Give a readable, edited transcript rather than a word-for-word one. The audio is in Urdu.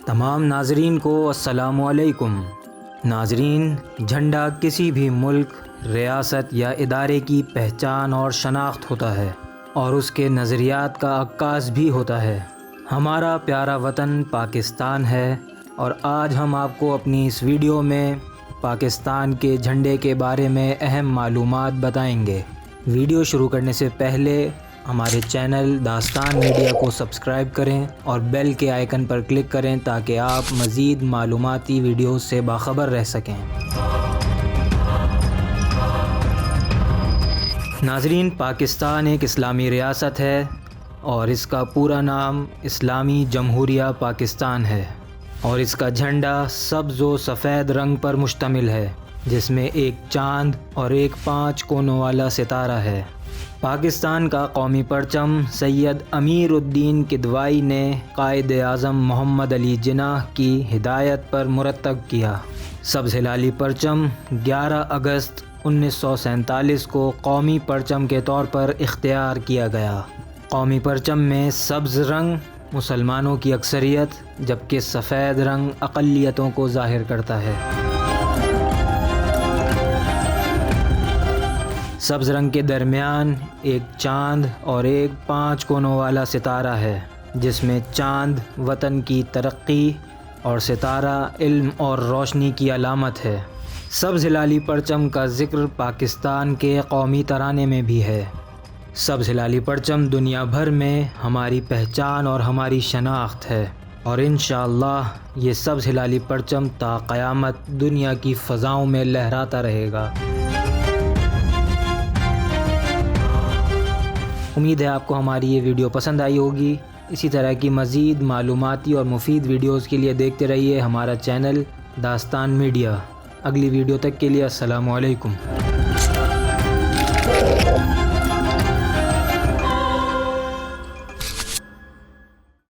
تمام ناظرین کو السلام علیکم۔ ناظرین، جھنڈا کسی بھی ملک، ریاست یا ادارے کی پہچان اور شناخت ہوتا ہے اور اس کے نظریات کا عکاس بھی ہوتا ہے۔ ہمارا پیارا وطن پاکستان ہے اور آج ہم آپ کو اپنی اس ویڈیو میں پاکستان کے جھنڈے کے بارے میں اہم معلومات بتائیں گے۔ ویڈیو شروع کرنے سے پہلے ہمارے چینل داستان میڈیا کو سبسکرائب کریں اور بیل کے آئیکن پر کلک کریں تاکہ آپ مزید معلوماتی ویڈیوز سے باخبر رہ سکیں۔ ناظرین، پاکستان ایک اسلامی ریاست ہے اور اس کا پورا نام اسلامی جمہوریہ پاکستان ہے اور اس کا جھنڈا سبز و سفید رنگ پر مشتمل ہے، جس میں ایک چاند اور ایک 5 کونوں والا ستارہ ہے۔ پاکستان کا قومی پرچم سید امیر الدین کدوئی نے قائد اعظم محمد علی جناح کی ہدایت پر مرتب کیا۔ سبز ہلالی پرچم 11 اگست 1947 کو قومی پرچم کے طور پر اختیار کیا گیا۔ قومی پرچم میں سبز رنگ مسلمانوں کی اکثریت جبکہ سفید رنگ اقلیتوں کو ظاہر کرتا ہے۔ سبز رنگ کے درمیان ایک چاند اور ایک 5 کونوں والا ستارہ ہے، جس میں چاند وطن کی ترقی اور ستارہ علم اور روشنی کی علامت ہے۔ سبز ہلالی پرچم کا ذکر پاکستان کے قومی ترانے میں بھی ہے۔ سبز ہلالی پرچم دنیا بھر میں ہماری پہچان اور ہماری شناخت ہے اور انشاءاللہ یہ سبز ہلالی پرچم تا قیامت دنیا کی فضاؤں میں لہراتا رہے گا۔ امید ہے آپ کو ہماری یہ ویڈیو پسند آئی ہوگی۔ اسی طرح کی مزید معلوماتی اور مفید ویڈیوز کے لیے دیکھتے رہیے ہمارا چینل داستان میڈیا۔ اگلی ویڈیو تک کے لیے السلام علیکم۔